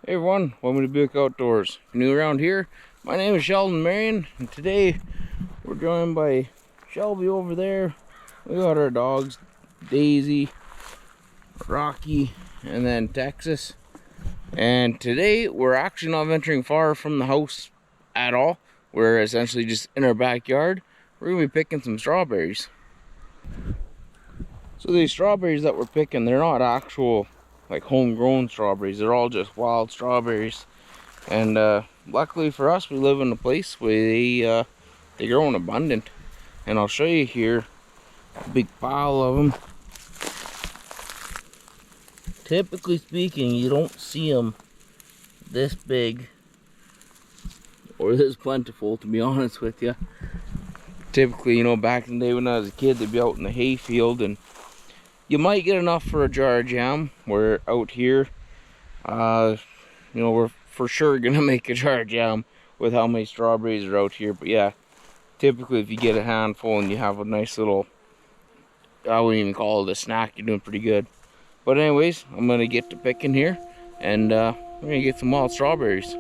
Hey everyone, welcome to Buick Outdoors. If you're new around here, my name is Sheldon Marion, and today we're joined by Shelby over there. We got our dogs, Daisy, Rocky, and then Texas. And today we're actually not venturing far from the house at all. We're essentially just in our backyard. We're gonna be picking some strawberries. So these strawberries that we're picking, they're not actual like homegrown strawberries. They're all just wild strawberries. And luckily for us, we live in a place where they grow in abundant. And I'll show you here a big pile of them. Typically speaking, you don't see them this big or this plentiful, to be honest with you. Typically, you know, back in the day when I was a kid, they'd be out in the hay field, and you might get enough for a jar of jam. Where out here, you know, we're for sure gonna make a jar of jam with how many strawberries are out here. But yeah, typically if you get a handful and you have a nice little, I wouldn't even call it a snack, you're doing pretty good. But anyways, I'm gonna get to picking here, and we're gonna get some wild strawberries.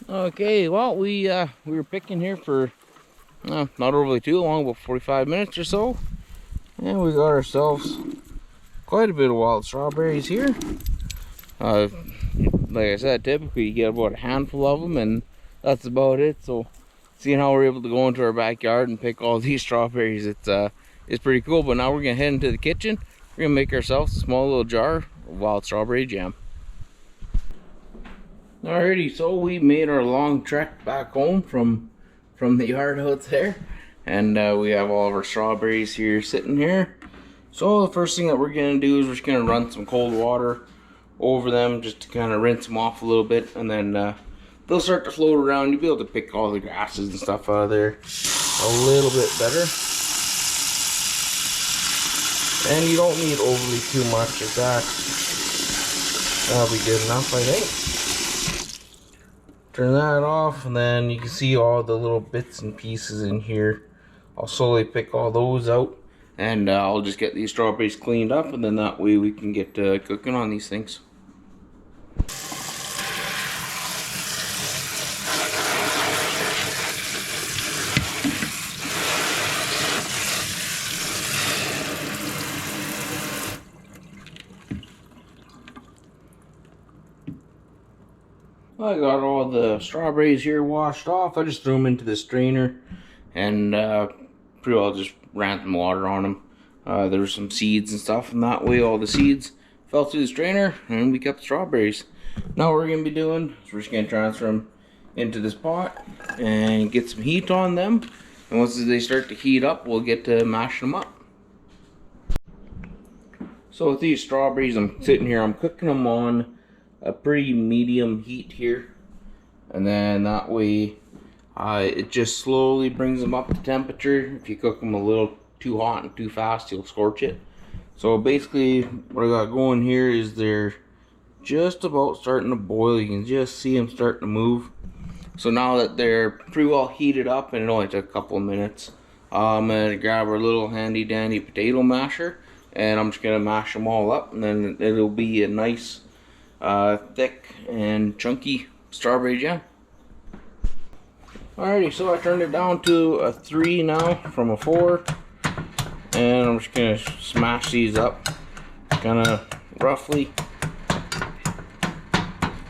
Okay, well, we were picking here for not overly too long, about 45 minutes or so, and we got ourselves quite a bit of wild strawberries here. Like I said, typically you get about a handful of them, and that's about it. So seeing how we're able to go into our backyard and pick all these strawberries, it's pretty cool. But now we're gonna head into the kitchen. We're gonna make ourselves a small little jar of wild strawberry jam. Alrighty, so we made our long trek back home from the yard out there, and we have all of our strawberries here sitting here. So the first thing that we're gonna do is we're just gonna run some cold water over them just to kind of rinse them off a little bit, and then they'll start to float around. You'll be able to pick all the grasses and stuff out of there a little bit better. And you don't need overly too much of that. That'll be good enough, I think. Turn that off, and then you can see all the little bits and pieces in here. I'll slowly pick all those out, and I'll just get these strawberries cleaned up, and then that way we can get cooking on these things. I got all the strawberries here washed off. I just threw them into the strainer and pretty well just ran some water on them. There were some seeds and stuff, and that way all the seeds fell through the strainer and we kept the strawberries. Now what we're going to be doing is we're just going to transfer them into this pot and get some heat on them. And once they start to heat up, we'll get to mashing them up. So with these strawberries, I'm sitting here, I'm cooking them on a pretty medium heat here, and then that way it just slowly brings them up to temperature. If you cook them a little too hot and too fast, you'll scorch it. So basically what I got going here is they're just about starting to boil. You can just see them starting to move. So now that they're pretty well heated up, and it only took a couple of minutes, I'm gonna grab our little handy dandy potato masher, and I'm just gonna mash them all up, and then it'll be a nice thick and chunky strawberry jam. Alrighty, so I turned it down to a 3 now from a 4, and I'm just gonna smash these up kind of roughly.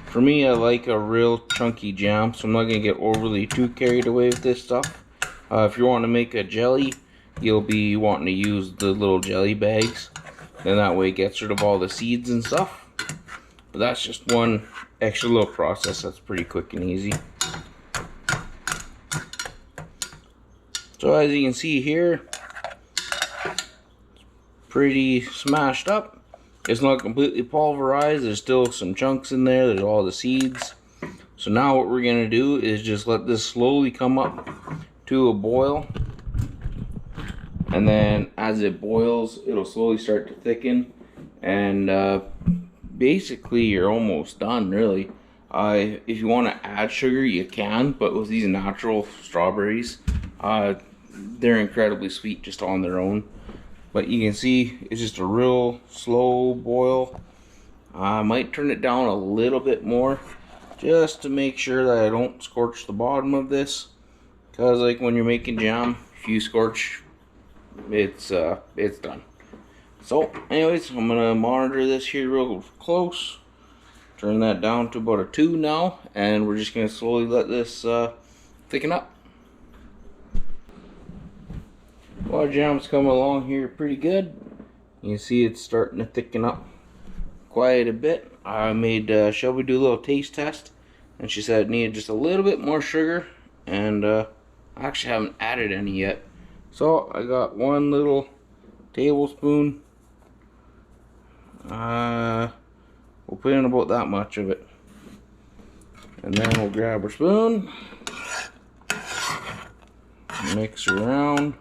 For me, I like a real chunky jam, so I'm not gonna get overly too carried away with this stuff. If you want to make a jelly, you'll be wanting to use the little jelly bags, then that way it gets rid of all the seeds and stuff. But that's just one extra little process that's pretty quick and easy. So as you can see here, it's pretty smashed up. It's not completely pulverized. There's still some chunks in there. There's all the seeds. So now what we're going to do is just let this slowly come up to a boil. And then as it boils, it'll slowly start to thicken. And basically you're almost done, really. If you want to add sugar, you can, but with these natural strawberries, they're incredibly sweet just on their own. But you can see it's just a real slow boil. I might turn it down a little bit more just to make sure that I don't scorch the bottom of this, because like when you're making jam, if you scorch, it's done. So anyways, I'm gonna monitor this here real close. Turn that down to about a 2 now, and we're just gonna slowly let this thicken up. Well, jam's coming along here pretty good. You can see it's starting to thicken up quite a bit. I made Shelby do a little taste test, and she said it needed just a little bit more sugar, and I actually haven't added any yet. So I got 1 little tablespoon. We'll put in about that much of it, and then we'll grab our spoon, mix around.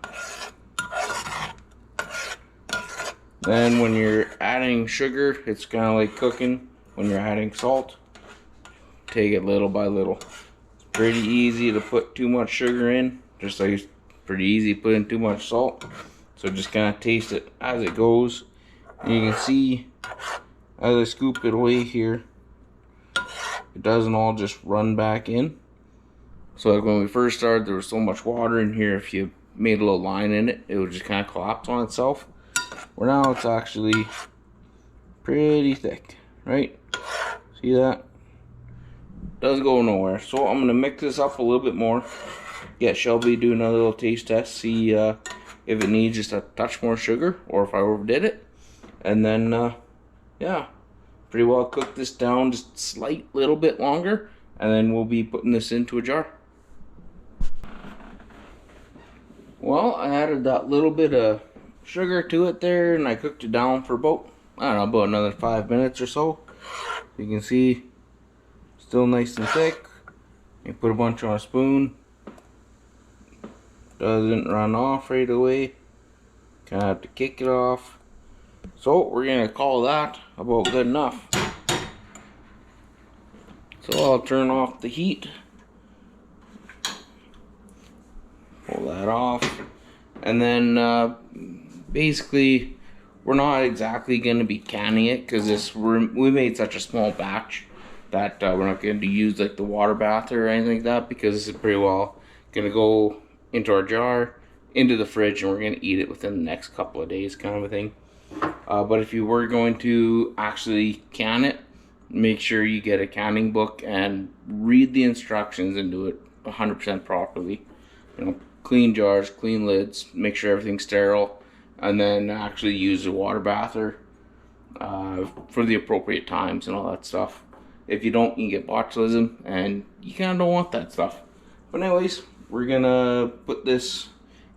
Then when you're adding sugar, it's kind of like cooking when you're adding salt. Take it little by little. It's pretty easy to put too much sugar in, just like it's pretty easy to put in too much salt. So just kind of taste it as it goes. And you can see as I scoop it away here, it doesn't all just run back in. So like when we first started, there was so much water in here, if you made a little line in it, it would just kind of collapse on itself. Where now it's actually pretty thick, right? See that? Doesn't go nowhere. So I'm gonna mix this up a little bit more. Get Shelby do another little taste test, see if it needs just a touch more sugar or if I overdid it. And then yeah, pretty well cook this down just a slight little bit longer, and then we'll be putting this into a jar. Well, I added that little bit of sugar to it there, and I cooked it down for about, I don't know, about another 5 minutes or so. You can see still nice and thick. You put a bunch on a spoon, doesn't run off right away, kind of have to kick it off. So we're gonna call that about good enough. So So I'll turn off the heat. Pull that off. And then basically we're not exactly going to be canning it because we made such a small batch that we're not going to use like the water bath or anything like that, because this is pretty well going to go into our jar, into the fridge, and we're going to eat it within the next couple of days kind of a thing. But if you were going to actually can it, make sure you get a canning book and read the instructions and do it 100% properly. You know, clean jars, clean lids, make sure everything's sterile, and then actually use a water bather for the appropriate times and all that stuff. If you don't, you get botulism, and you kind of don't want that stuff. But anyways, we're gonna put this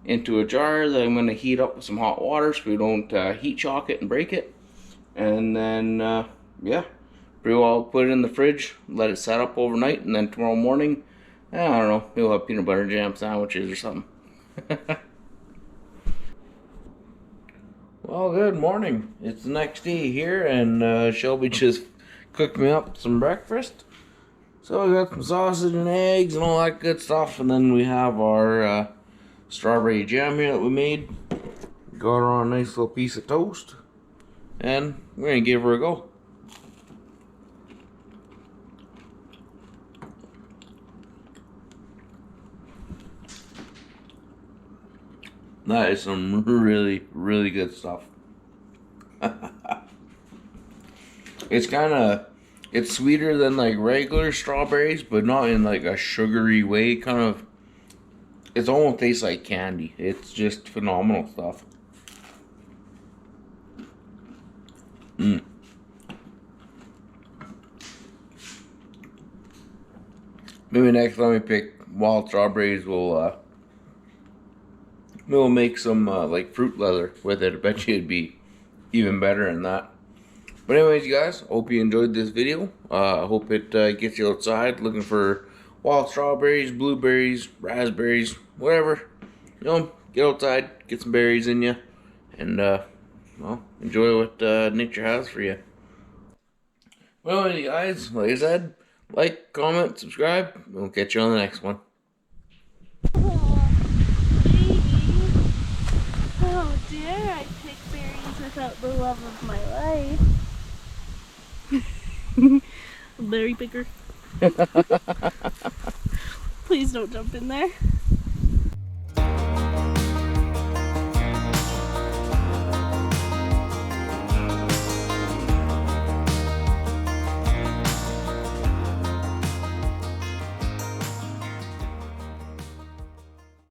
into a jar that I'm gonna heat up with some hot water so we don't heat shock it and break it. And then yeah, pretty well put it in the fridge, let it set up overnight, and then tomorrow morning, I don't know, we'll have peanut butter and jam sandwiches or something. Well, good morning. It's the next day here, and Shelby just cooked me up some breakfast. So I got some sausage and eggs and all that good stuff, and then we have our strawberry jam here that we made. Got her on a nice little piece of toast, and we're gonna give her a go. That is some really, really good stuff. It's sweeter than like regular strawberries, but not in like a sugary way. It almost tastes like candy. It's just phenomenal stuff. Maybe next time we pick wild strawberries, we'll make some like fruit leather with it. I bet you it'd be even better than that. But anyways, you guys, hope you enjoyed this video. I hope it gets you outside looking for wild strawberries, blueberries, raspberries, whatever. You know, get outside, get some berries in you, and well, enjoy what nature has for you. Well, you guys, like I said, like, comment, subscribe. We'll catch you on the next one. Oh, baby. How dare I pick berries without the love of my life? Berry picker. Please don't jump in there.